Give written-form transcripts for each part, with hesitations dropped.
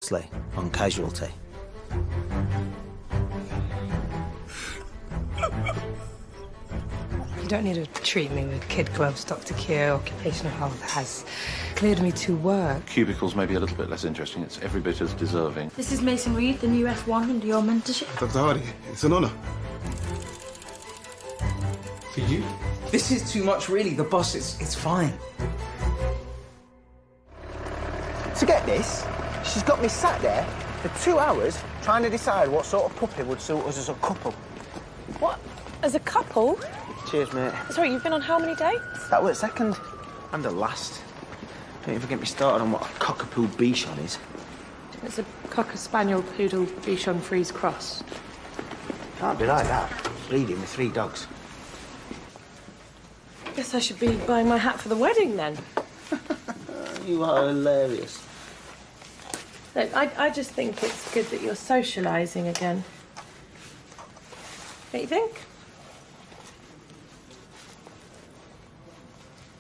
Closely on Casualty. You don't need to treat me with kid gloves. Dr. Keir, occupational health, has cleared me to work. Cubicles may be a little bit less interesting. It's every bit as deserving. This is Mason Reed, the new F1 under your mentorship. Dr. Hardy, it's an honour. For you? This is too much, really. The boss, it's fine. To get this, she's got me sat there for 2 hours trying to decide what sort of puppy would suit us as a couple. What? As a couple? Cheers, mate. Sorry, you've been on how many dates? That was second and the last. Don't even get me started on what a cockapoo bichon is. It's a cocker spaniel poodle bichon Frise cross. Can't be like that. Breeding with 3 dogs. Guess I should be buying my hat for the wedding then. You are hilarious. Look, I just think it's good that you're socialising again. Don't you think?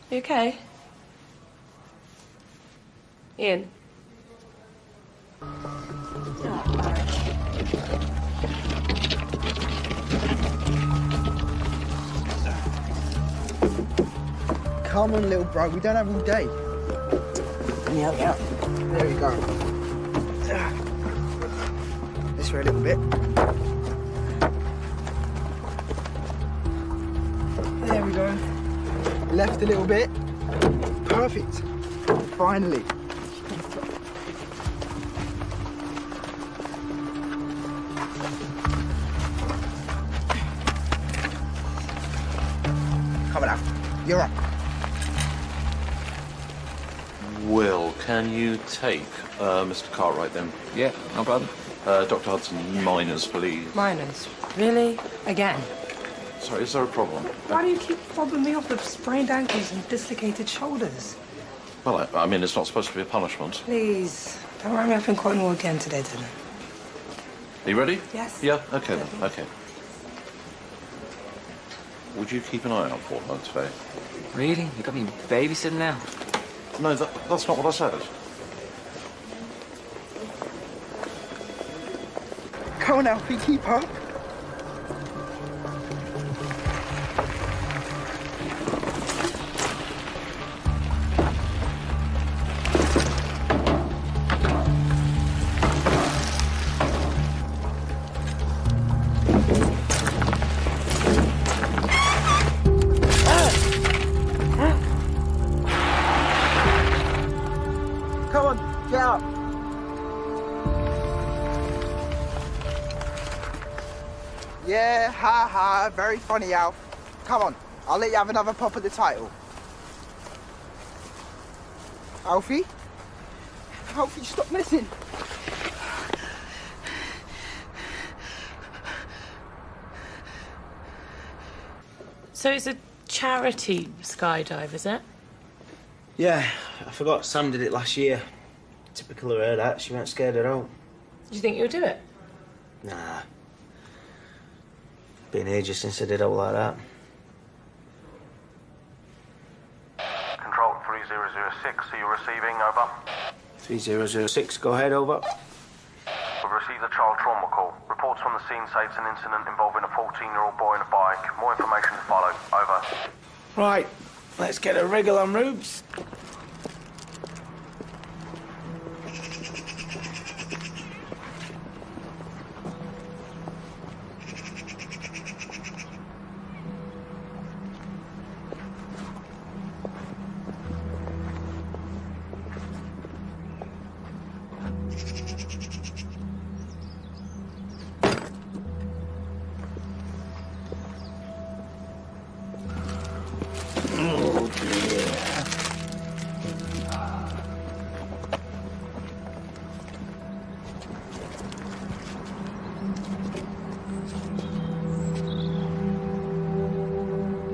You okay? Ian? Come on, little bro. We don't have all day. Let me help you out. There you go. This way a little bit. There we go. Left a little bit. Perfect. Finally. Come on out. You're up. Will, can you take Mr. Cartwright then? Yeah, no problem. Dr. Hudson, minors, please. Minors. Really? Again? Sorry, is there a problem? Why do you keep fobbing me off with sprained ankles and dislocated shoulders? Well, I mean, it's not supposed to be a punishment. Please, don't run me up in Cornwall again today, dinner. Are you ready? Yes. Yeah? Okay then, okay. Would you keep an eye out for her today? Really? You got me babysitting now? No, that's not what I said. Come on, Alfie, keep up. Come on, get up. Yeah, ha ha, very funny, Alf. Come on, I'll let you have another pop at the title. Alfie? Alfie, stop messing. So it's a charity skydive, is it? Yeah, I forgot Sam did it last year. Typical of her, that. She weren't scared at all. Do you think you'll do it? Nah. Been ages since I did all like that. Control 3006, are you receiving? Over. 3006, go ahead, over. We've received a child trauma call. Reports from the scene say it's an incident involving a 14-year-old boy on a bike. More information to follow. Over. Right, let's get a wriggle on Rubes.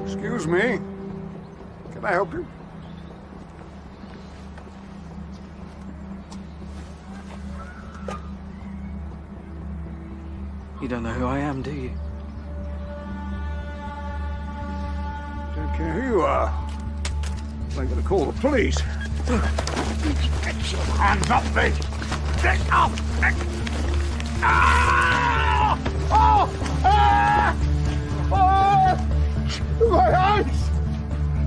Excuse me. Can I help you? You don't know who I am, do you? Don't care who you are. I'm going to call the police. Get your hands off me! My eyes!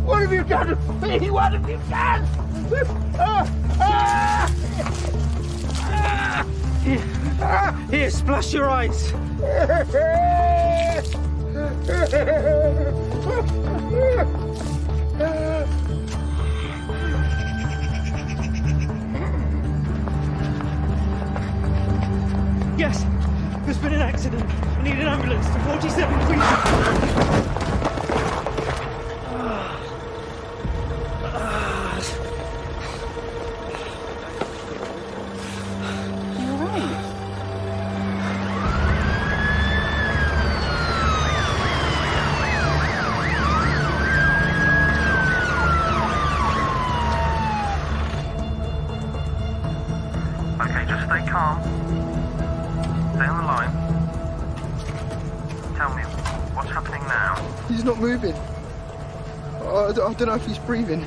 What have you done to me? What have you done? Here, splash your eyes. Yes, there's been an accident. I need an ambulance to 47 Queen. Okay, just stay calm. Stay on the line. Tell me, what's happening now? He's not moving. I don't know if he's breathing.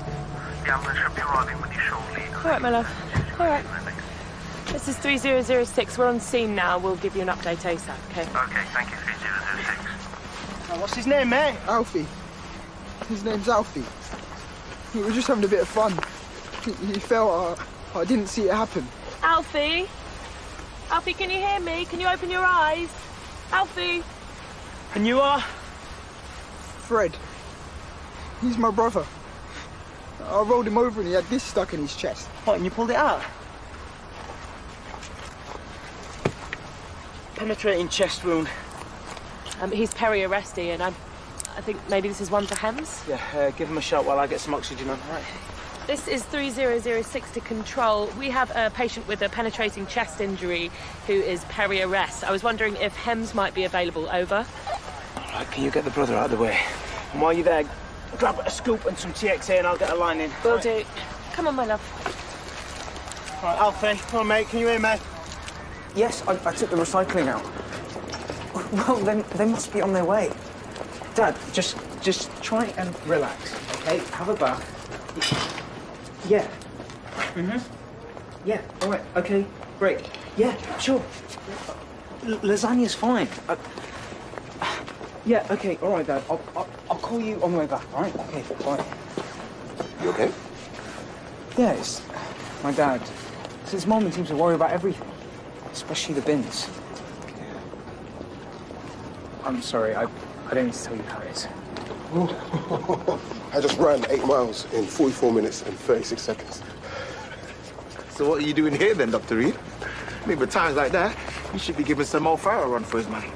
The ambulance should be arriving with you shortly. All right, my love. All right. This is 3006. We're on scene now. We'll give you an update ASAP, okay? Okay, thank you, 3006. What's his name, mate? Alfie. His name's Alfie. We were just having a bit of fun. He fell. I didn't see it happen. Alfie? Alfie, can you hear me? Can you open your eyes? Alfie? And you are? Fred. He's my brother. I rolled him over and he had this stuck in his chest. What, and you pulled it out? Penetrating chest wound. He's peri-arrest, and I think maybe this is one for Hems. Yeah, give him a shot while I get some oxygen on. Right. This is 3006 to control. We have a patient with a penetrating chest injury who is peri-arrest. I was wondering if Hems might be available. Over. All right, can you get the brother out of the way? And while you're there, grab a scoop and some TXA and I'll get a line in. Will do. Come on, my love. All right, Alfie, come on, mate. Can you hear me? Yes, I took the recycling out. Well, then they must be on their way. Dad, just try and relax, okay? Have a bath. Yeah. Yeah, all right, okay, great. Yeah, sure. Lasagna's fine. Yeah, okay, all right, Dad. I'll call you on the way back, all right? Okay, bye. You okay? Yeah, it's my dad. His mom seems to worry about everything, especially the bins. I'm sorry, I didn't need to tell you how it is. I just ran 8 miles in 44 minutes and 36 seconds. So what are you doing here then, Dr. Reed? I mean, with times like that, you should be giving some old Farrell a run for his money.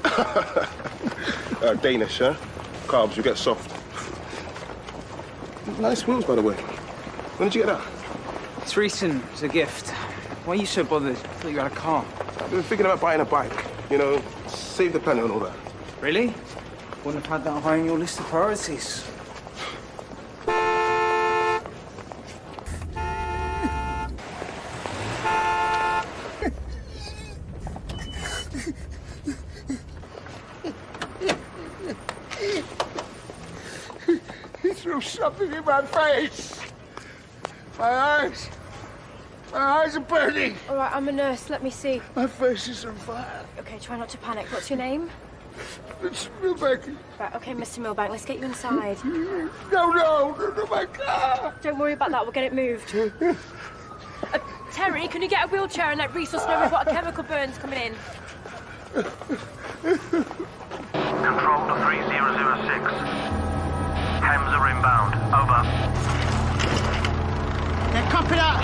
Danish, huh? Carbs, you get soft. Nice wheels, by the way. When did you get that? It's recent. It's a gift. Why are you so bothered? I thought you had a car. I've been thinking about buying a bike. You know, save the planet and all that. Really? Wouldn't have had that high on your list of priorities. He threw something in my face. My eyes are burning. All right, I'm a nurse. Let me see. My face is on fire. Okay, try not to panic. What's your name? It's Milbank. Right, okay, Mr. Milbank, let's get you inside. No, my car. Don't worry about that. We'll get it moved. Terry, can you get a wheelchair and let Resource know we've got a chemical burns coming in? Control to 3006. Hems are inbound. Over. Yeah, copy that.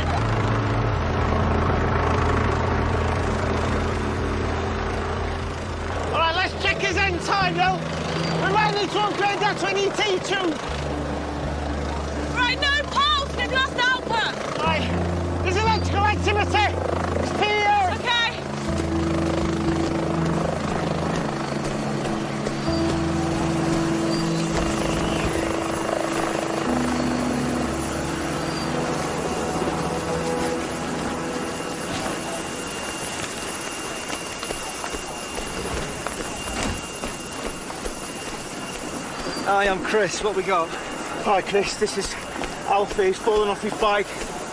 All right, let's check his end time, though. We might need to upgrade that to an ET tube. Right, no pulse. They've lost output. Right, there's electrical activity. It's PO. Okay. Hi, I'm Chris. What we got? Hi, Chris. This is Alfie. He's fallen off his bike.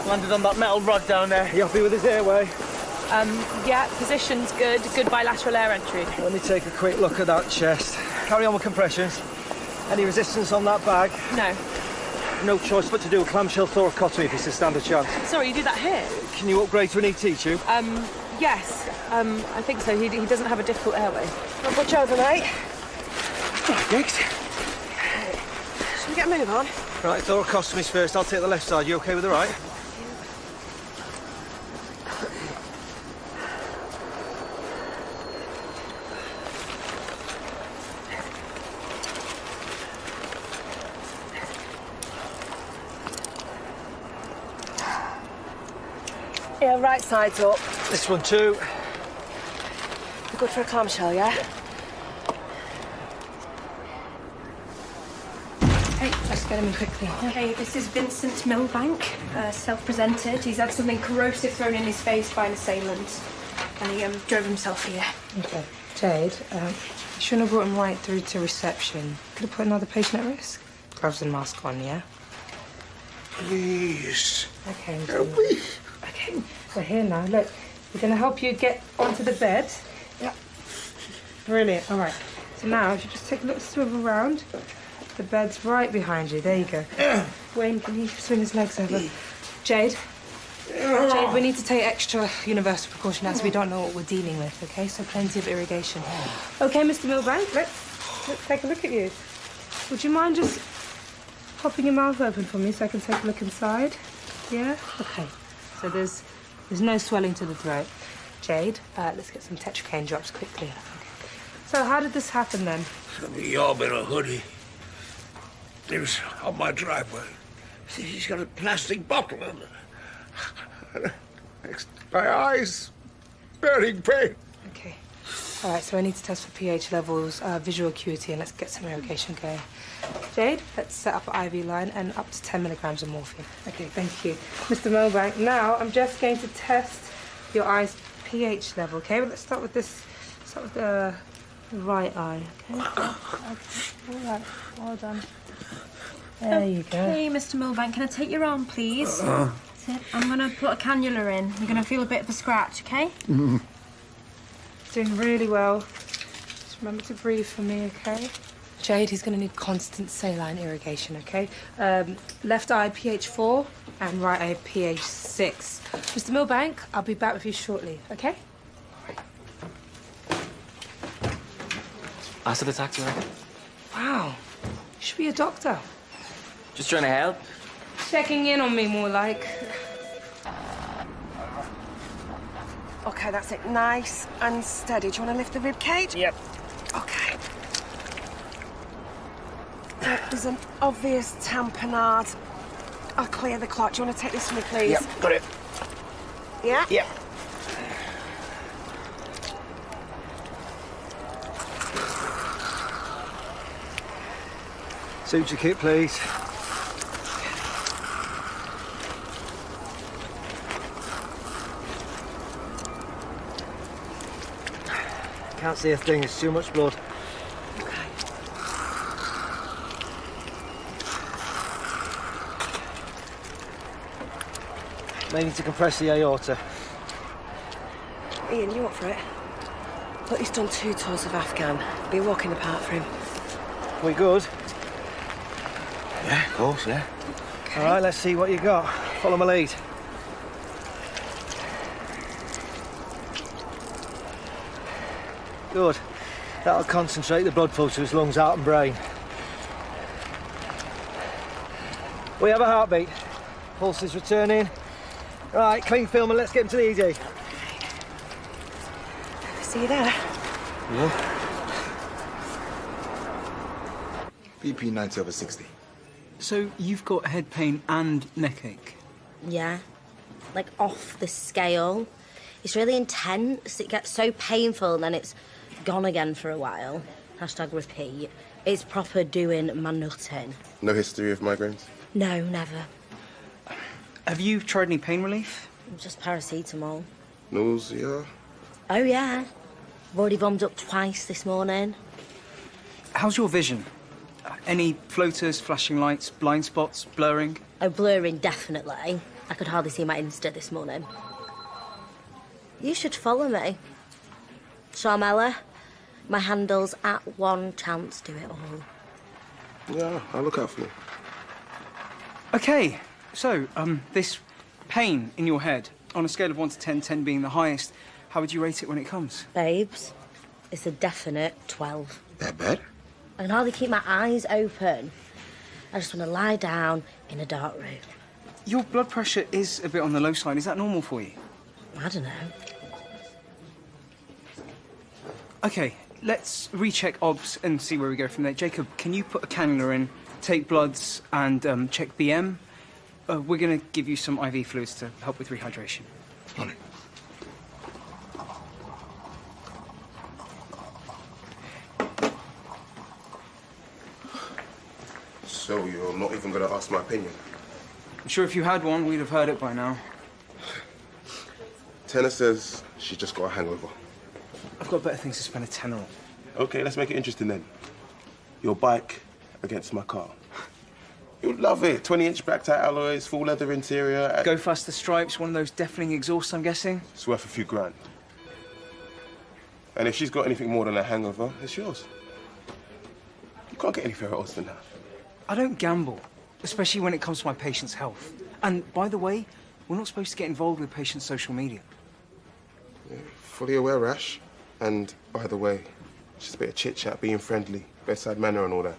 Landed on that metal rod down there. You happy with his airway? Yeah, position's good. Good bilateral air entry. Let me take a quick look at that chest. Carry on with compressions. Any resistance on that bag? No. No choice but to do a clamshell thoracotomy if it's a standard chance. Sorry, you do that here? Can you upgrade to an ET tube? Yes. I think so. He doesn't have a difficult airway. I'll put you over, mate. Right, next. Shall we get a move on? Right, thoracostomies first. I'll take the left side. You okay with the right? Yeah, right side's up. This one too. We're good for a clamshell, yeah? Hey, let's get him in quickly. Okay, this is Vincent Milbank, self-presented. He's had something corrosive thrown in his face by an assailant, and he drove himself here. Okay. Jade, you shouldn't have brought him right through to reception. Could have put another patient at risk. Gloves and mask on, yeah? Please. Okay. Help me. Okay, so here now, look. We're going to help you get onto the bed. Yeah. Brilliant. All right. So now, if you just take a little swivel around, the bed's right behind you. There you go. Wayne, can you swing his legs over? Jade? Jade, we need to take extra universal precaution as we don't know what we're dealing with, okay? So plenty of irrigation. Okay, Mr. Milbank, let's take a look at you. Would you mind just popping your mouth open for me so I can take a look inside? Yeah? Okay. So there's no swelling to the throat. Jade, let's get some tetracaine drops quickly. Okay. So how did this happen then? Somebody yelled in a hoodie. It was on my driveway. She's got a plastic bottle in it. My eyes, burning pain. Okay. All right, so I need to test for pH levels, visual acuity, and let's get some irrigation going. Jade, let's set up an IV line and up to 10 milligrams of morphine. Okay, thank you. Mr. Milbank, now I'm just going to test your eye's pH level, okay? But let's start with this, start with the right eye, okay? All right, well done. There you go. Okay, Mr. Milbank, can I take your arm, please? That's it. I'm going to put a cannula in. You're going to feel a bit of a scratch, okay? Doing really well. Just remember to breathe for me, okay? Jade, he's going to need constant saline irrigation, okay? Left eye pH 4 and right eye pH 6. Mr. Milbank, I'll be back with you shortly, okay? Acid attack, do you reckon? Wow, you should be a doctor. Just trying to help. Checking in on me, more like. Okay, that's it. Nice and steady. Do you want to lift the rib cage? Yep. Okay. There's an obvious tamponade. I'll clear the clot. Do you want to take this from me, please? Yep, got it. Yeah? Yep. Suture kit, please. Can't see a thing, it's too much blood. May need to compress the aorta. Ian, you up for it? Look, he's done 2 tours of Afghan. Be a walk in the park for him. We good? Yeah, of course, yeah. Okay. All right, let's see what you got. Follow my lead. Good. That'll concentrate the blood flow to his lungs, heart and brain. We have a heartbeat. Pulse is returning. Right, clean film and let's get him to the ED. See you there. Yeah. BP 90/60. So you've got head pain and neck ache? Yeah, like off the scale. It's really intense. It gets so painful and then it's gone again for a while. Hashtag repeat. It's proper doing my nutting. No history of migraines? No, never. Have you tried any pain relief? Just paracetamol. Nausea? Oh, yeah. I've already vomited up twice this morning. How's your vision? Any floaters, flashing lights, blind spots, blurring? Oh, blurring, definitely. I could hardly see my Insta this morning. You should follow me. Charmella, my handle's @OneChanceDoItAll. Yeah, I'll look out for you. Okay, so, this pain in your head, on a scale of 1 to 10, 10 being the highest, how would you rate it when it comes? Babes, it's a definite 12. That bad? I can hardly keep my eyes open. I just want to lie down in a dark room. Your blood pressure is a bit on the low side. Is that normal for you? I don't know. Okay, let's recheck OBS and see where we go from there. Jacob, can you put a cannula in, take bloods, and check Bién? We're going to give you some IV fluids to help with rehydration. On it. So you're not even going to ask my opinion? I'm sure if you had one, we'd have heard it by now. Tenor says she just got a hangover. I've got better things to spend a tenner on. Okay, let's make it interesting then. Your bike against my car. You'd love it. 20-inch black tie alloys, full leather interior. Go faster stripes, one of those deafening exhausts, I'm guessing? It's worth a few grand. And if she's got anything more than a hangover, it's yours. You can't get any fairer odds than that. I don't gamble, especially when it comes to my patient's health. And by the way, we're not supposed to get involved with patients' social media. Yeah, fully aware, Rash. And by the way, just a bit of chit-chat, being friendly, bedside manner and all that.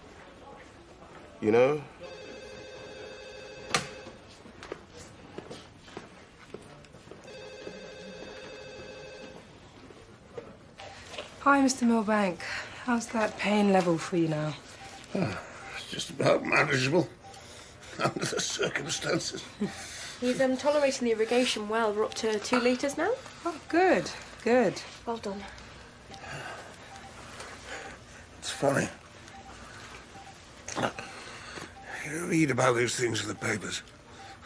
You know? Hi, Mr. Milbank. How's that pain level for you now? It's just about manageable under the circumstances. He's tolerating the irrigation well. We're up to 2 litres now. Oh, good, good. Well done. It's funny. You read about these things in the papers,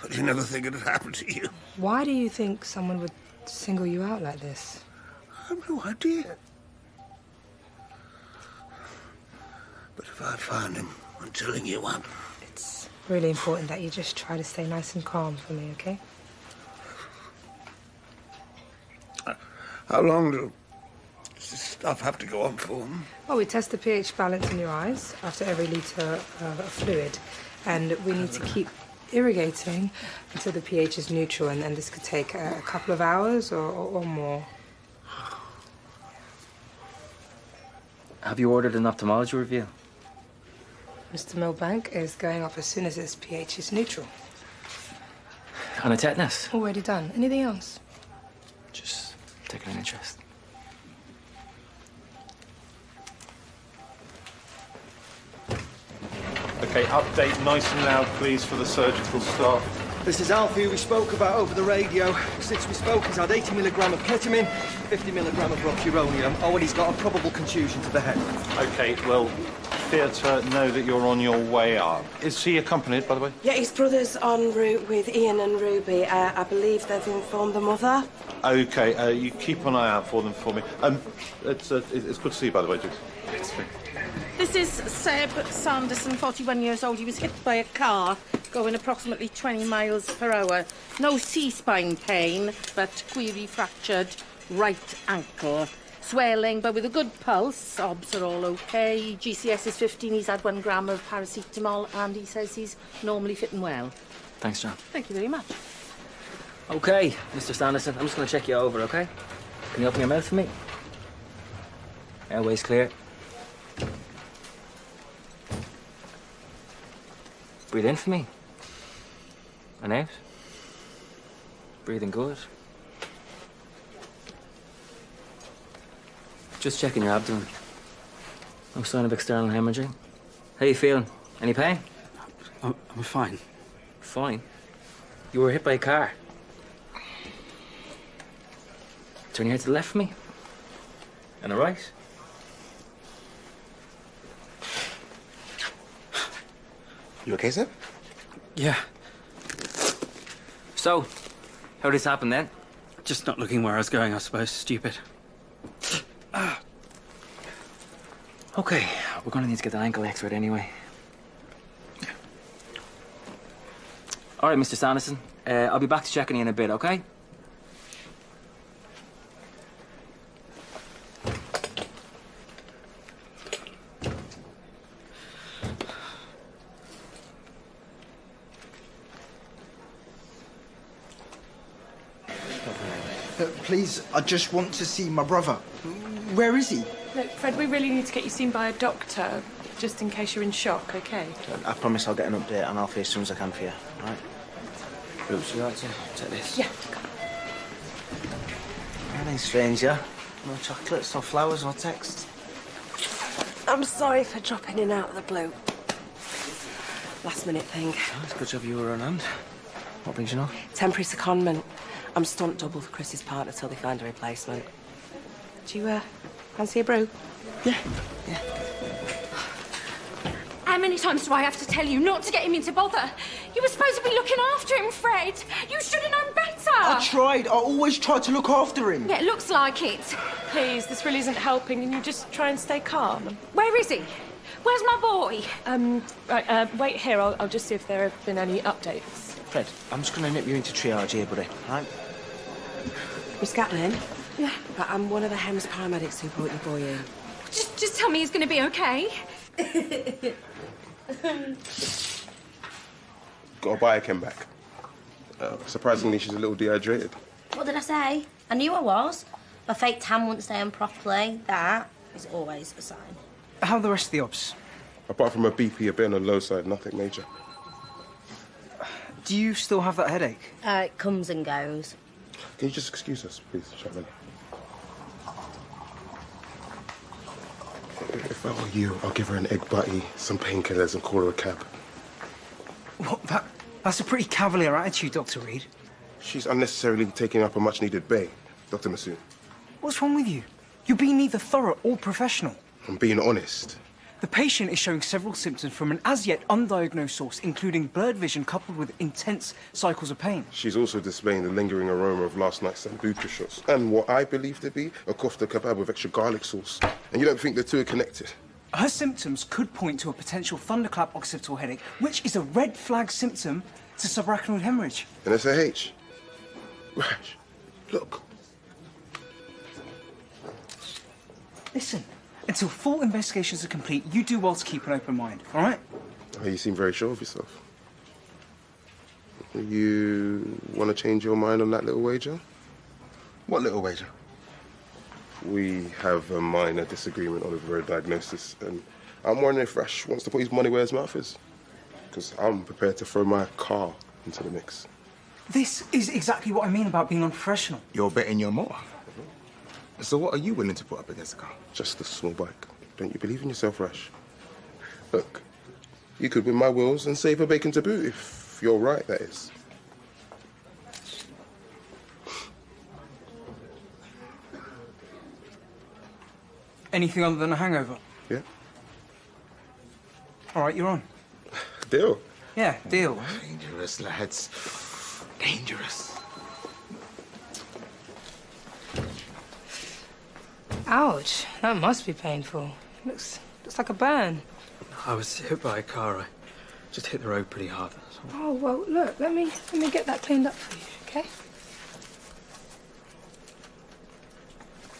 but you never think it'd happen to you. Why do you think someone would single you out like this? I have no idea. But if I find him, I'm telling you what. It's really important that you just try to stay nice and calm for me, okay? How long does this stuff have to go on for? Well, we test the pH balance in your eyes after every litre of fluid, and we need to keep irrigating until the pH is neutral, and this could take a couple of hours or more. Have you ordered an ophthalmology review? Mr. Milbank is going off as soon as his pH is neutral. And a tetanus? Already done. Anything else? Just taking an interest. Okay, update nice and loud, please, for the surgical staff. This is Alfie, who we spoke about over the radio. Since we spoke, he's had 80 milligram of ketamine, 50 milligram of rocuronium. Oh, and he's got a probable contusion to the head. Okay, well, theatre know that you're on your way up. Is he accompanied, by the way? Yeah, his brother's en route with Ian and Ruby. I believe they've informed the mother. Okay, you keep an eye out for them for me. It's good to see you, by the way, Jules. This is Seb Sanderson, 41 years old. He was hit by a car going approximately 20 miles per hour. No C-spine pain, but query fractured right ankle. Swelling, but with a good pulse. OBS are all okay. GCS is 15. He's had 1 gram of paracetamol, and he says he's normally fit and well. Thanks, John. Thank you very much. Okay, Mr. Sanderson, I'm just going to check you over, okay? Can you open your mouth for me? Airways clear. Breathe in for me. And out. Breathing good. Just checking your abdomen. No sign of external hemorrhaging. How you feeling? Any pain? I'm fine. Fine? You were hit by a car. Turn your head to the left for me. And the right. You okay, sir? Yeah. So, how did this happen then? Just not looking where I was going, I suppose. Stupid. Okay, we're gonna need to get the ankle x-rayed anyway. All right, Mr. Sanderson. I'll be back to checking you in a bit, okay? please, I just want to see my brother. Where is he? Look, Fred, we really need to get you seen by a doctor, just in case you're in shock, OK? I promise I'll get an update on Alfie as soon as I can for you, all right? Bruce, would you like to take this? Yeah. Anything strange, yeah? No chocolates, no flowers, no texts? I'm sorry for dropping in out of the blue. Last minute thing. Oh, it's good to have you around. What brings you on? Temporary secondment. I'm stunt double for Chris's partner till they find a replacement. Do you, fancy a brew? Yeah. How many times do I have to tell you not to get him into bother? You were supposed to be looking after him, Fred. You should have known better. I tried. I always tried to look after him. Yeah, it looks like it. Please, this really isn't helping. Can you just try and stay calm? Where is he? Where's my boy? Right, wait here. I'll just see if there have been any updates. Fred, I'm just going to nip you into triage here, buddy, all right? Miss Gatlin? Yeah? I'm one of the HEMS paramedics who brought your boy in. Just tell me he's going to be okay. Got a biochem back. Surprisingly, she's a little dehydrated. What did I say? I knew I was. My fake tan won't stay on properly. That is always a sign. How are the rest of the obs? Apart from a BP a bit on the low side, nothing major. Do you still have that headache? It comes and goes. Can you just excuse us, please, Chapman? If I were you, I'll give her an egg butty, some painkillers, and call her a cab. What? That's a pretty cavalier attitude, Dr. Reed. She's unnecessarily taking up a much-needed bay, Dr. Masood. What's wrong with you? You're being neither thorough or professional. I'm being honest. The patient is showing several symptoms from an as-yet undiagnosed source, including blurred vision coupled with intense cycles of pain. She's also displaying the lingering aroma of last night's sambuca shots and what I believe to be a kofta kebab with extra garlic sauce. And you don't think the two are connected? Her symptoms could point to a potential thunderclap occipital headache, which is a red flag symptom to subarachnoid hemorrhage. An SAH? Rash, look. Listen, until full investigations are complete, you do well to keep an open mind, all right? Oh, you seem very sure of yourself. You want to change your mind on that little wager? What little wager? We have a minor disagreement on a diagnosis, and I'm wondering if Rash wants to put his money where his mouth is. Because I'm prepared to throw my car into the mix. This is exactly what I mean about being unprofessional. You're betting your more. So what are you willing to put up against the car? Just a small bike. Don't you believe in yourself, Rash? Look, you could win my wills and save a bacon to boot, if you're right, that is. Anything other than a hangover? Yeah. All right, you're on. Deal. Yeah, deal. Dangerous, lads. Dangerous. Ouch, that must be painful. Looks like a burn. I was hit by a car. I just hit the road pretty hard. Oh, well, look, let me get that cleaned up for you, okay?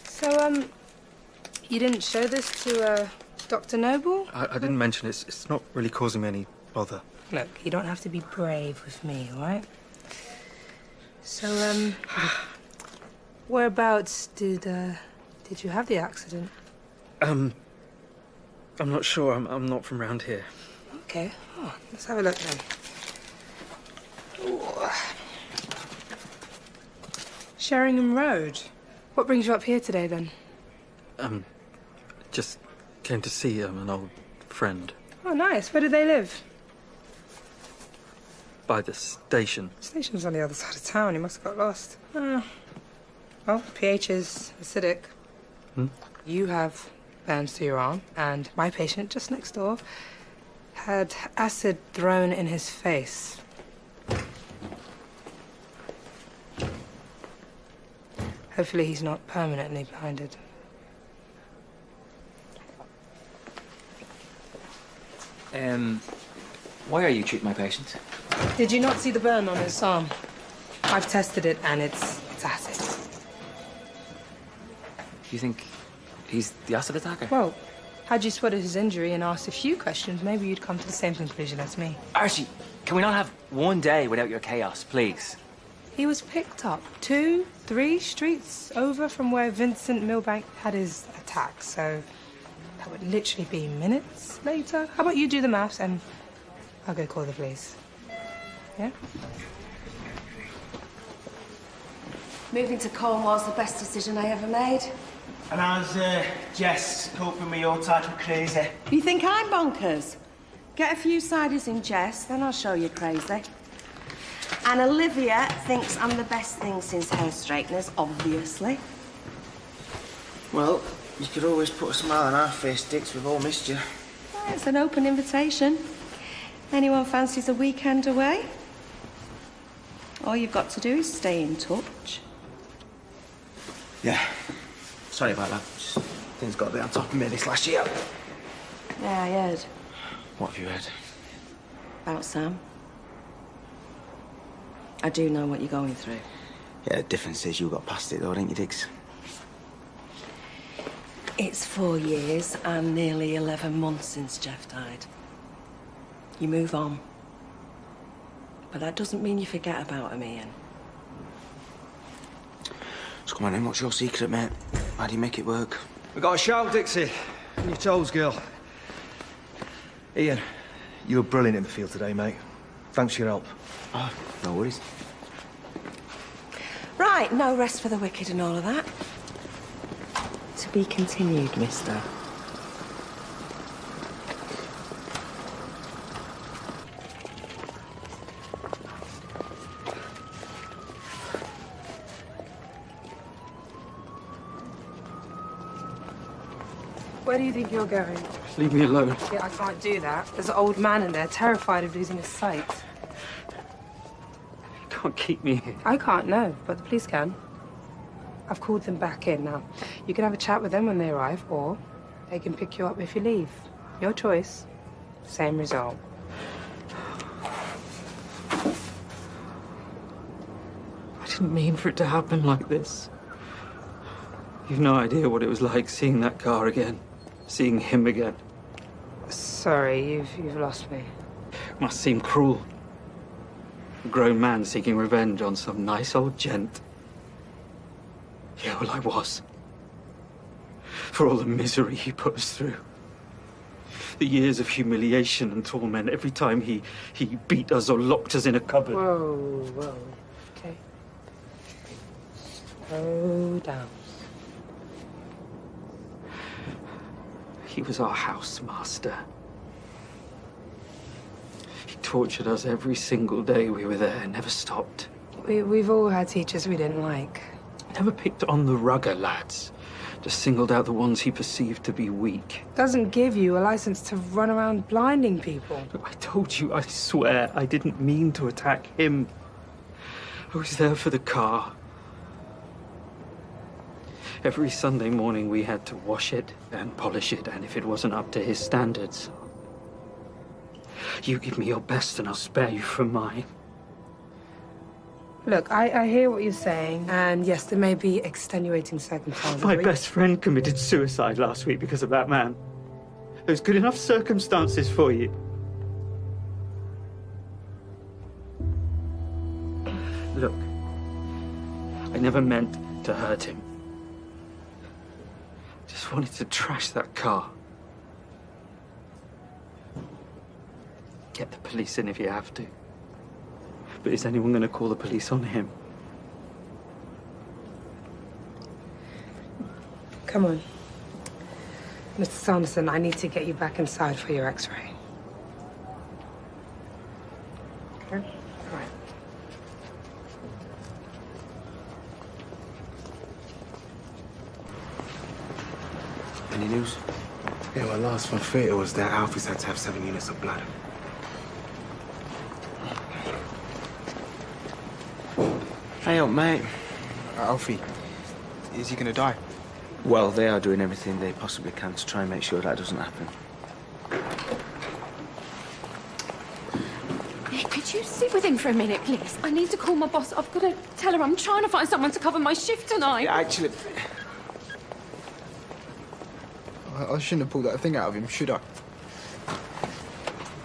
So, you didn't show this to, Dr. Noble? I didn't mention it. It's not really causing me any bother. Look, you don't have to be brave with me, all right? So, whereabouts did you have the accident? I'm not sure. I'm not from around here. Okay. Oh, let's have a look then. Ooh. Sheringham Road. What brings you up here today, then? Just came to see an old friend. Oh, nice. Where do they live? By the station. The station's on the other side of town. You must have got lost. Well, pH is acidic. You have burns to your arm, and my patient just next door had acid thrown in his face. Hopefully he's not permanently blinded. Why are you treating my patient? Did you not see the burn on his arm? I've tested it, and it's acid. You think he's the acid attacker? Well, had you spotted his injury and asked a few questions, maybe you'd come to the same conclusion as me. Archie, can we not have one day without your chaos, please? He was picked up 2, 3 streets over from where Vincent Milbank had his attack, so that would literally be minutes later. How about you do the maths and I'll go call the police. Yeah? Moving to Cornwall's the best decision I ever made. And how's Jess coping with your type of crazy? You think I'm bonkers? Get a few cides in Jess, then I'll show you crazy. And Olivia thinks I'm the best thing since hair straighteners, obviously. Well, you could always put a smile on our face, Dix. We've all missed you. Well, it's an open invitation. Anyone fancies a weekend away? All you've got to do is stay in touch. Yeah. Sorry about that. Just, things got a bit on top of me this last year. Yeah, I heard. What have you heard? About Sam. I do know what you're going through. Yeah, the difference is you got past it though, didn't you, Diggs? It's 4 years and nearly 11 months since Jeff died. You move on. But that doesn't mean you forget about him, Ian. So come on then, what's your secret, mate? How do you make it work? We got a shout, Dixie. On your toes, girl. Ian, you were brilliant in the field today, mate. Thanks for your help. Oh, no worries. Right, no rest for the wicked and all of that. To be continued, mister. Where do you think you're going? Leave me alone. Yeah, I can't do that. There's an old man in there, terrified of losing his sight. You can't keep me here. I can't, no, but the police can. I've called them back in now. You can have a chat with them when they arrive, or they can pick you up if you leave. Your choice. Same result. I didn't mean for it to happen like this. You've no idea what it was like seeing that car again. Seeing him again. Sorry, you've lost me. Must seem cruel. A grown man seeking revenge on some nice old gent. Yeah, well, I was. For all the misery he put us through. The years of humiliation and torment every time he beat us or locked us in a cupboard. Whoa, whoa. Okay. Slow down. He was our housemaster. He tortured us every single day we were there, never stopped. We've all had teachers we didn't like. Never picked on the rugger lads. Just singled out the ones he perceived to be weak. Doesn't give you a license to run around blinding people. Look, I told you, I swear, I didn't mean to attack him. I was there for the car. Every Sunday morning we had to wash it and polish it, and if it wasn't up to his standards, you give me your best and I'll spare you from mine. Look, I hear what you're saying, and yes, there may be extenuating circumstances. My best friend committed suicide last week because of that man. Those good enough circumstances for you. Look, I never meant to hurt him. Just wanted to trash that car. Get the police in if you have to. But is anyone going to call the police on him? Come on. Mr. Sanderson, I need to get you back inside for your x-ray. Okay? All right. Any news? Yeah, well, last from theatre was that Alfie's had to have 7 units of blood. Hey up, mate. Alfie, is he gonna die? Well, they are doing everything they possibly can to try and make sure that doesn't happen. Hey, could you sit with him for a minute, please? I need to call my boss. I've got to tell her I'm trying to find someone to cover my shift tonight. Yeah, actually... I shouldn't have pulled that thing out of him, should I?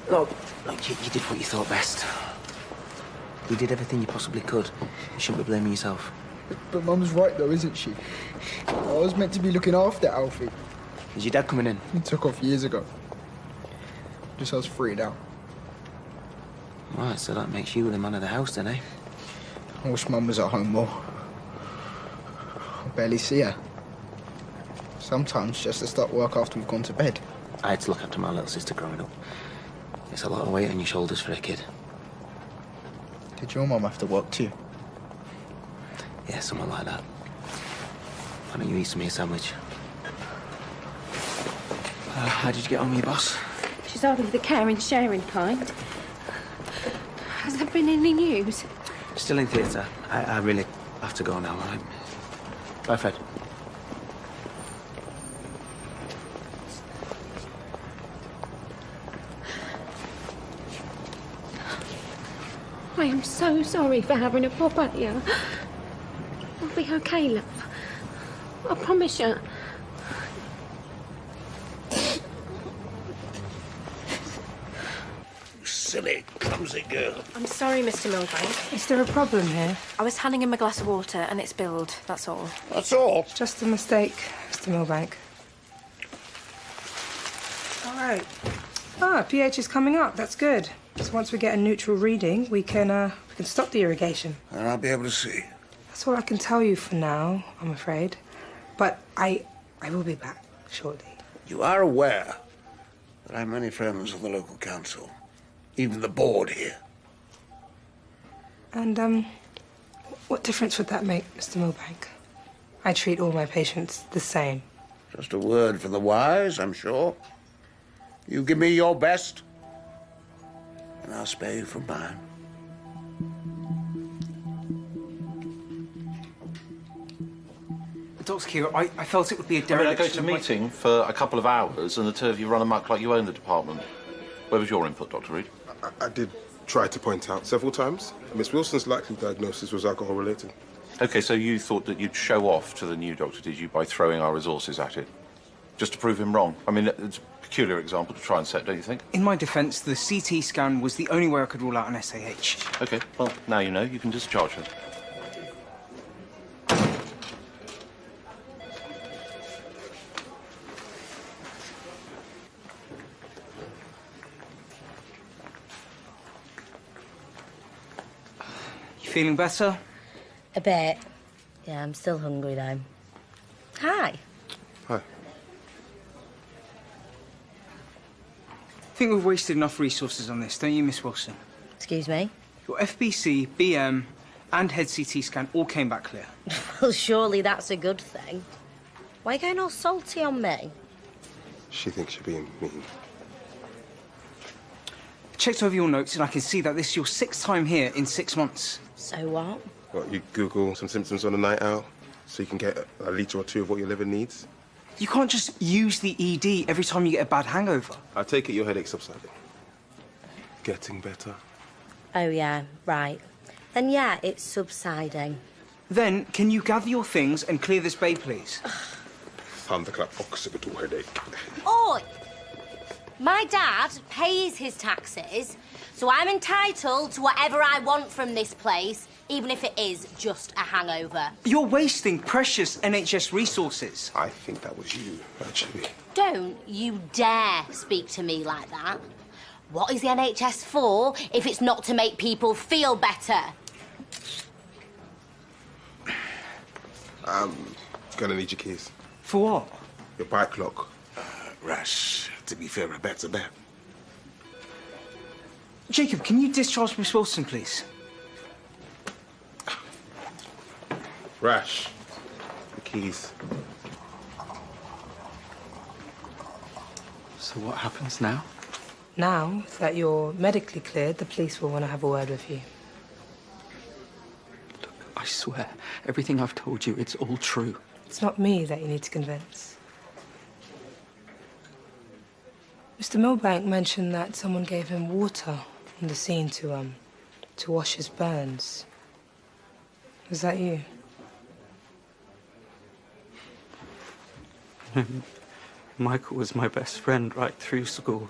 Look, you did what you thought best. You did everything you possibly could. You shouldn't be blaming yourself. But Mum's right, though, isn't she? I was meant to be looking after Alfie. Is your dad coming in? He took off years ago. Just us free now. Right, so that makes you the man of the house then, eh? I wish Mum was at home more. I barely see her. Sometimes just to start work after we've gone to bed. I had to look after my little sister growing up. It's a lot of weight on your shoulders for a kid. Did your mum have to work too? Yeah, something like that. Why don't you eat some of your sandwich? How did you get on with your boss? She's hardly the caring, sharing kind. Has there been any news? Still in theatre. I really have to go now, all right? Bye, Fred. I am so sorry for having a pop at you. I'll be okay, love. I promise you. Silly, clumsy girl. I'm sorry, Mr. Milbank. Is there a problem here? I was handing him a glass of water and it spilled, that's all. That's all? Just a mistake, Mr. Milbank. All right. Ah, pH is coming up. That's good. So once we get a neutral reading, we can stop the irrigation. And I'll be able to see. That's all I can tell you for now, I'm afraid. But I will be back shortly. You are aware that I have many friends on the local council, even the board here. And, what difference would that make, Mr. Milbank? I treat all my patients the same. Just a word for the wise, I'm sure. You give me your best, and I'll spare you from mine. Dr. Kira, I felt it would be a I mean, I go dereliction to a of my- meeting for a couple of hours and the two of you run amok like you own the department. Where was your input, Dr. Reed? I did try to point out several times. Miss Wilson's likely diagnosis was alcohol-related. OK, so you thought that you'd show off to the new doctor, did you, by throwing our resources at it? Just to prove him wrong? I mean, it's a peculiar example to try and set, don't you think? In my defence, the CT scan was the only way I could rule out an SAH. OK, well, now you know. You can discharge her. You feeling better? A bit. Yeah, I'm still hungry though. Hi. Hi. I think we've wasted enough resources on this, don't you, Miss Wilson? Excuse me? Your FBC, BM, and head CT scan all came back clear. Well, surely that's a good thing. Why are you going all salty on me? She thinks you're being mean. I checked over your notes and I can see that this is your 6th time here in 6 months. So what? What, you Google some symptoms on a night out so you can get a litre or two of what your liver needs? You can't just use the ED every time you get a bad hangover. I take it your headache's subsiding. Getting better. Oh, yeah, right. Then, yeah, it's subsiding. Then, can you gather your things and clear this bay, please? Thunderclap occipital headache. Oi! My dad pays his taxes, so I'm entitled to whatever I want from this place, even if it is just a hangover. You're wasting precious NHS resources. I think that was you, actually. Don't you dare speak to me like that. What is the NHS for if it's not to make people feel better? I'm gonna need your keys. For what? Your bike lock. Rash, to be fair, a bet's a bet. Jacob, can you discharge Miss Wilson, please? Rash. The keys. So what happens now? Now that you're medically cleared, the police will want to have a word with you. I swear, everything I've told you, it's all true. It's not me that you need to convince. Mr. Milbank mentioned that someone gave him water on the scene to wash his burns. Was that you? Michael was my best friend right through school.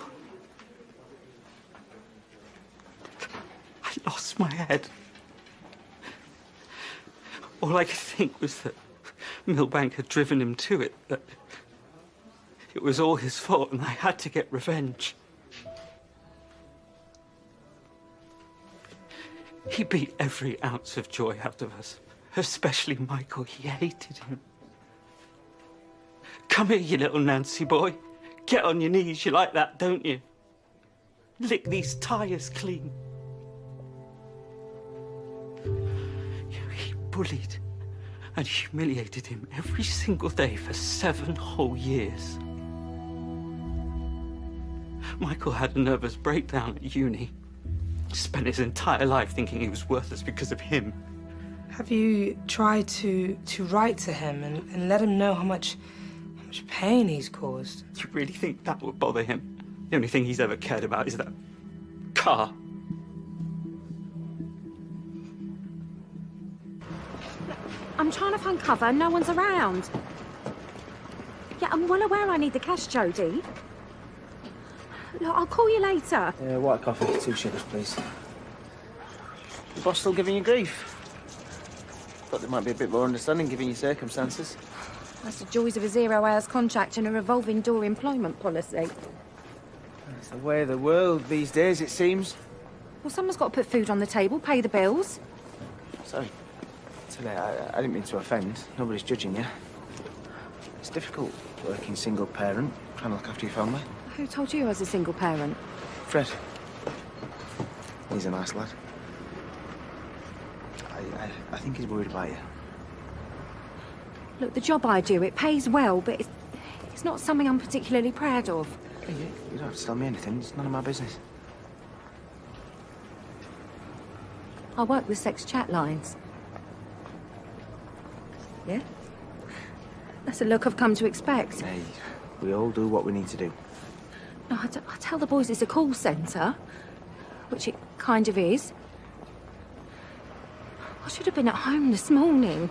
I lost my head. All I could think was that Milbank had driven him to it, that it was all his fault and I had to get revenge. He beat every ounce of joy out of us, especially Michael. He hated him. Come here, you little Nancy boy. Get on your knees. You like that, don't you? Lick these tyres clean. He bullied and humiliated him every single day for 7 whole years. Michael had a nervous breakdown at uni. Spent his entire life thinking he was worthless because of him. Have you tried to write to him and let him know how much pain he's caused? Do you really think that would bother him? The only thing he's ever cared about is that car. I'm trying to find cover. No one's around. Yeah, I'm well aware I need the cash, Jodie. Look, I'll call you later. White coffee, 2 sugars, please. The boss still giving you grief? Thought there might be a bit more understanding given your circumstances. That's the joys of a 0-hours contract and a revolving door employment policy. It's the way of the world these days, it seems. Well, someone's got to put food on the table, pay the bills. Sorry. Today, I didn't mean to offend. Nobody's judging you. It's difficult working single parent, trying to look after your family. Who told you I was a single parent? Fred. He's a nice lad. I think he's worried about you. Look, the job I do, it pays well, but it's not something I'm particularly proud of. Hey, you don't have to tell me anything. It's none of my business. I work with sex chat lines. Yeah? That's a look I've come to expect. Hey, we all do what we need to do. No, I tell the boys it's a call centre, which it kind of is. I should have been at home this morning.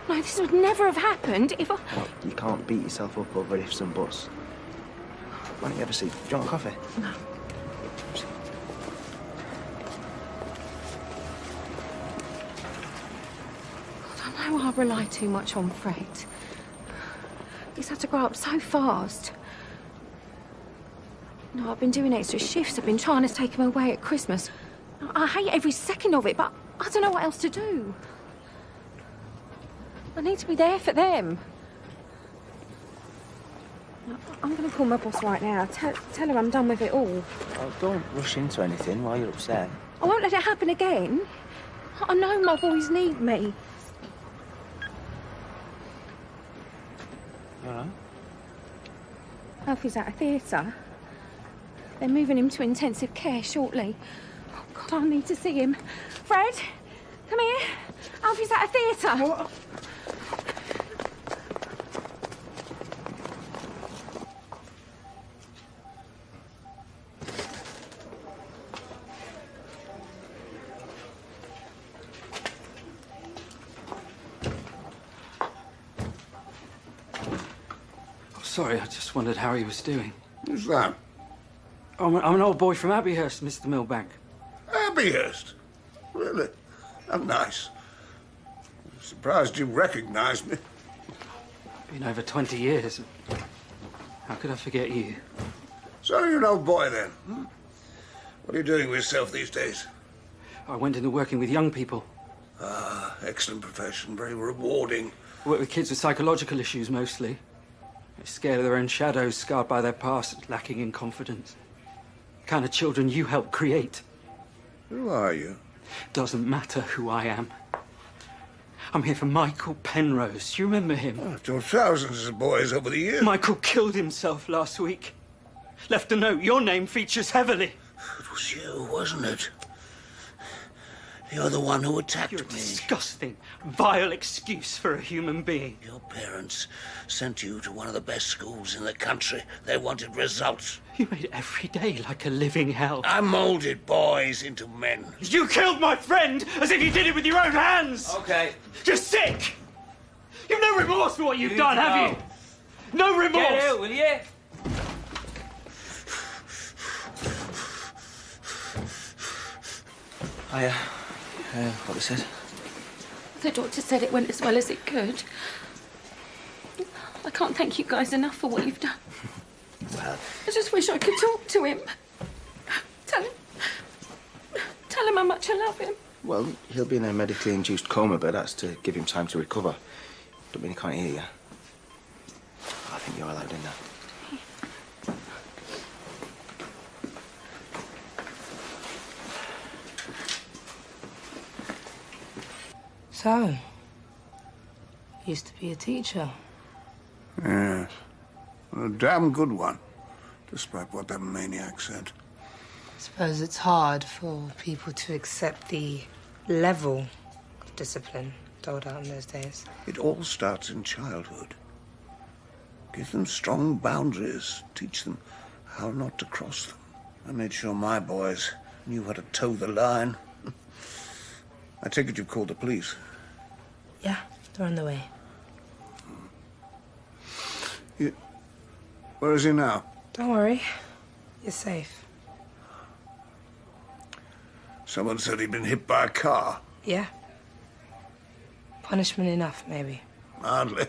No, this would never have happened if I... Well, you can't beat yourself up over ifs and buts. Why don't you have a seat? Do you want a coffee? No. I know I rely too much on Fred. He's had to grow up so fast. No, I've been doing extra shifts. I've been trying to take him away at Christmas. I hate every second of it, but I don't know what else to do. I need to be there for them. I'm going to call my boss right now. Tell her I'm done with it all. Oh, don't rush into anything while you're upset. I won't let it happen again. I know my boys need me. You all right? Alfie's at a theatre. They're moving him to intensive care shortly. Oh, God, I need to see him. Fred, come here. Alfie's at a theatre. What? Sorry, I just wondered how he was doing. Who's that? I'm an old boy from Abbeyhurst, Mr. Milbank. Abbeyhurst? Really? How nice. I'm surprised you recognized me. Been over 20 years. How could I forget you? So you're an old boy then? Hmm? What are you doing with yourself these days? I went into working with young people. Ah, excellent profession, very rewarding. I work with kids with psychological issues, mostly. They're scared of their own shadows, scarred by their past, lacking in confidence. The kind of children you help create. Who are you? Doesn't matter who I am. I'm here for Michael Penrose. Do you remember him? Oh, I've taught thousands of boys over the years. Michael killed himself last week. Left a note. Your name features heavily. It was you, wasn't it? You're the one who attacked me. You're a disgusting, vile excuse for a human being. Your parents sent you to one of the best schools in the country. They wanted results. You made every day like a living hell. I moulded boys into men. You killed my friend as if you did it with your own hands. Okay. You're sick. You've no remorse for what you've done, have you? No remorse. Get out, will you? Hiya. What they said? The doctor said it went as well as it could. I can't thank you guys enough for what you've done. Well, I just wish I could talk to him. Tell him how much I love him. well, he'll be in a medically induced coma, but that's to give him time to recover. Don't mean he can't hear you. I think you're allowed in there. So, used to be a teacher. Yes. A damn good one, despite what that maniac said. I suppose it's hard for people to accept the level of discipline doled out in those days. It all starts in childhood. Give them strong boundaries. Teach them how not to cross them. I made sure my boys knew how to toe the line. I take it you've called the police. Yeah, they're on the way. Where is he now? Don't worry. You're safe. Someone said he'd been hit by a car. Yeah. Punishment enough, maybe. Hardly.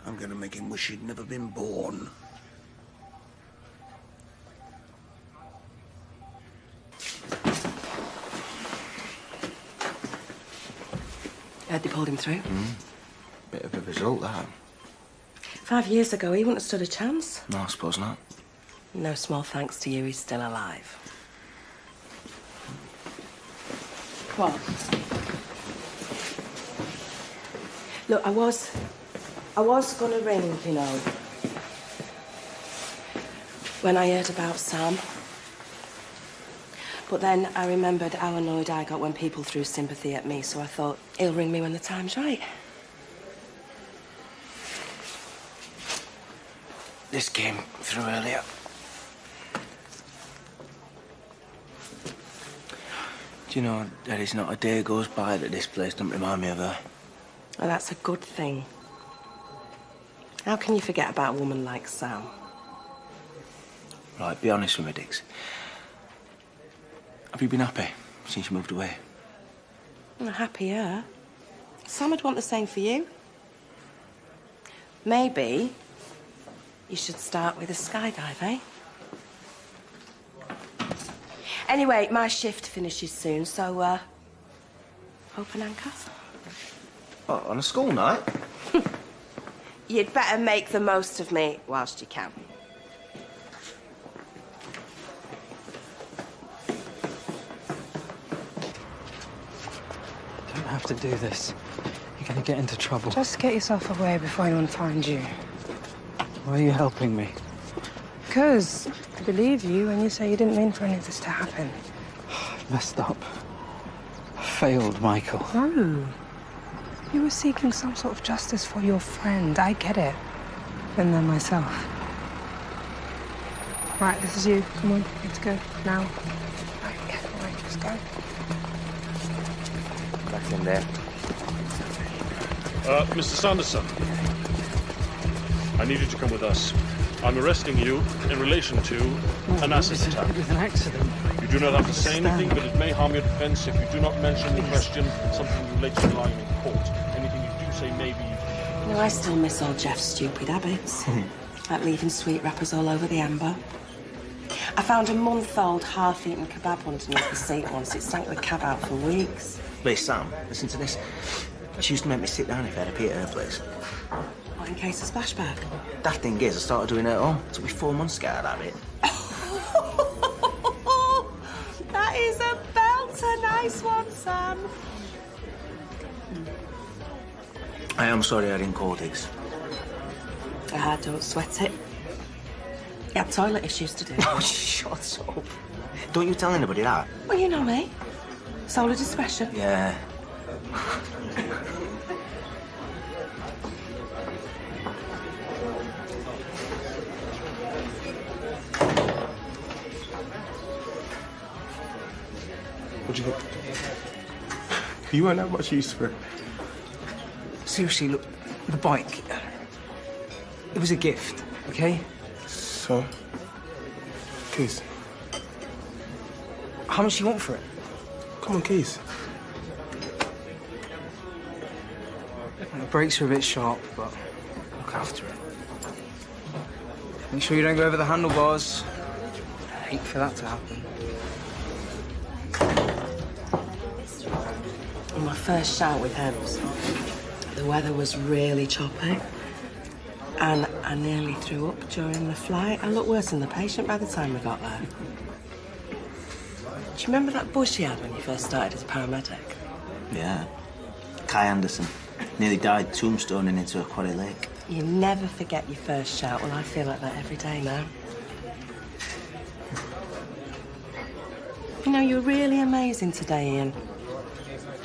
I'm going to make him wish he'd never been born. Heard they pulled him through. Bit of a result, that. 5 years ago, he wouldn't have stood a chance. No, I suppose not. No small thanks to you, he's still alive. What? Look, I was gonna ring, you know, when I heard about Sam. But then I remembered how annoyed I got when people threw sympathy at me, so I thought, he'll ring me when the time's right. This came through earlier. Do you know, there is not a day goes by that this place don't remind me of her. Well, that's a good thing. How can you forget about a woman like Sam? Right, be honest with me, Dix. Have you been happy since you moved away? I'm happier. Sam would want the same for you. Maybe you should start with a skydive, eh? Anyway, my shift finishes soon, so, open anchor. Oh, on a school night? You'd better make the most of me whilst you can. You don't have to do this. You're gonna get into trouble. Just get yourself away before anyone finds you. Why are you helping me? Because I believe you when you say you didn't mean for any of this to happen. I've messed up. I failed, Michael. No. You were seeking some sort of justice for your friend. I get it. Been there myself. Right, this is you. Come on, let's go. Now. Right, yeah, all right, let's go. Back in there. Mr. Sanderson. I need you to come with us. I'm arresting you in relation to an acid attack. It was an accident. You do not have to say anything, but it may harm your defense if you do not mention the question something related to lying in court. Anything you do say may be... You know, I still miss old Jeff's stupid habits. Like leaving sweet wrappers all over the amber. I found a month-old half-eaten kebab underneath the seat once. It stank the cab out for weeks. Hey, Sam, listen to this. She used to make me sit down if I had a pee at her place. What, in case of splashback? That thing is, I started doing it at home. It took me 4 months to get out of it. That is a belter. Nice one, Sam. I am sorry I didn't call Diggs. Don't sweat it. You had toilet issues to do. Oh, shut up. Don't you tell anybody that. Well, you know me. Sole of discretion. Yeah. What'd you think? You weren't that much use for it. Seriously, look, the bike. It was a gift, okay? So? Keys. How much do you want for it? Come on, Keys. brakes are a bit sharp, but look after it. Make sure you don't go over the handlebars. I hate for that to happen. On my first shout with Hems, the weather was really choppy. And I nearly threw up during the flight. I looked worse than the patient by the time we got there. Do you remember that bush you had when you first started as a paramedic? Yeah. Kai Anderson. Nearly died tombstoning into a quarry lake. You never forget your first shout. Well, I feel like that every day now. You know, you're really amazing today, Ian.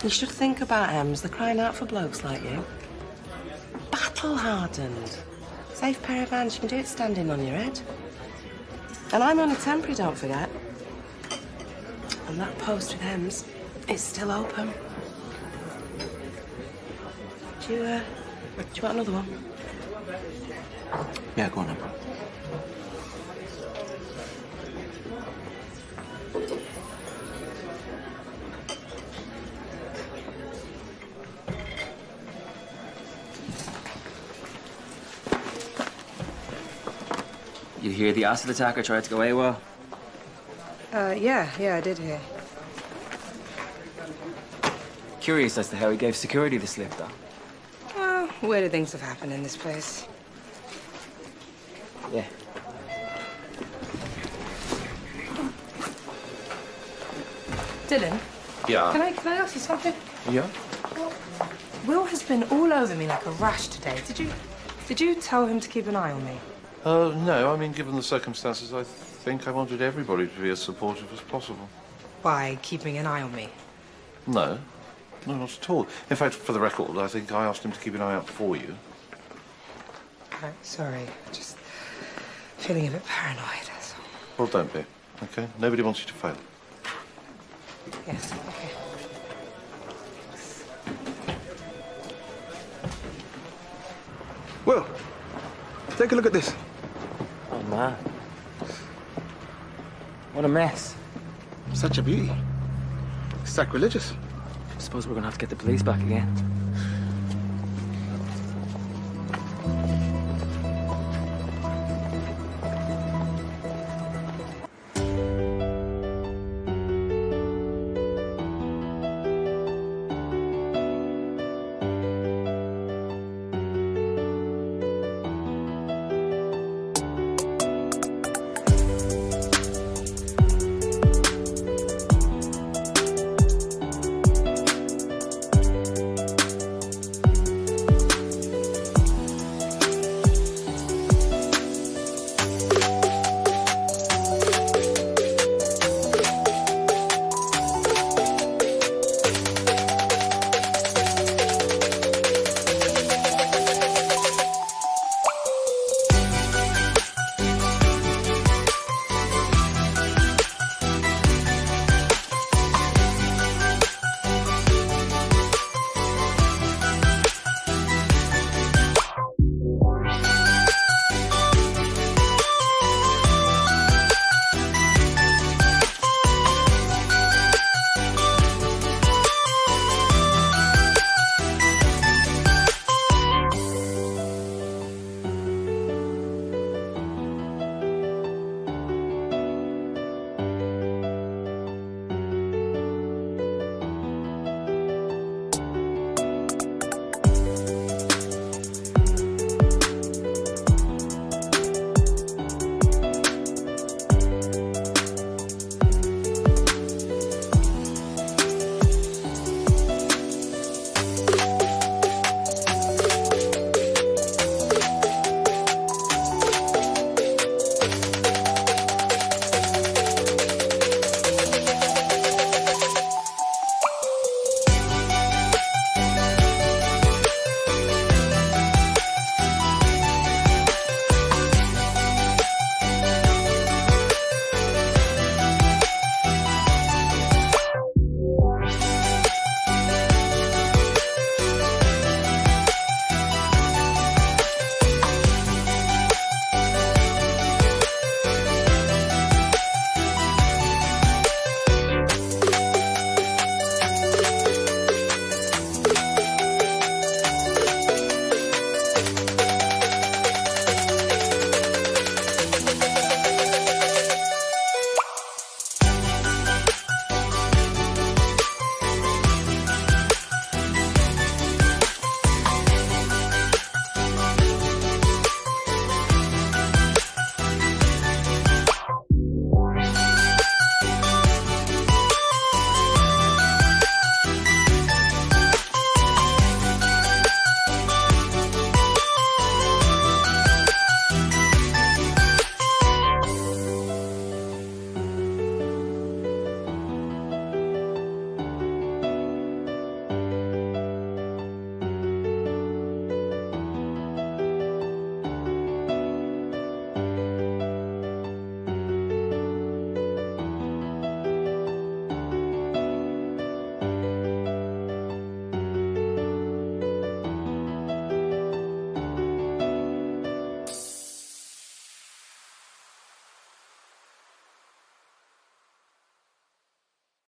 You should think about Hems. They're crying out for blokes like you. Battle-hardened. Safe pair of hands. You can do it standing on your head. And I'm on a temporary, don't forget. And that post with Hems, it's still open. Do you want another one? Yeah, go on then. You hear the acid attacker tried to go AWOL? Yeah, I did hear. Curious as to how he gave security the slip, though. Well, weirder things have happened in this place. Yeah. Dylan? Yeah? Can I ask you something? Yeah? Will has been all over me like a rash today. Did you tell him to keep an eye on me? No, I mean, given the circumstances, I think I wanted everybody to be as supportive as possible. By keeping an eye on me? No, not at all. In fact, for the record, I think I asked him to keep an eye out for you. Right, sorry, just feeling a bit paranoid, that's all. Well, don't be, okay? Nobody wants you to fail. Yes, okay. Will, take a look at this. Oh, man. What a mess. Such a beauty. Sacrilegious. I suppose we're gonna have to get the police back again.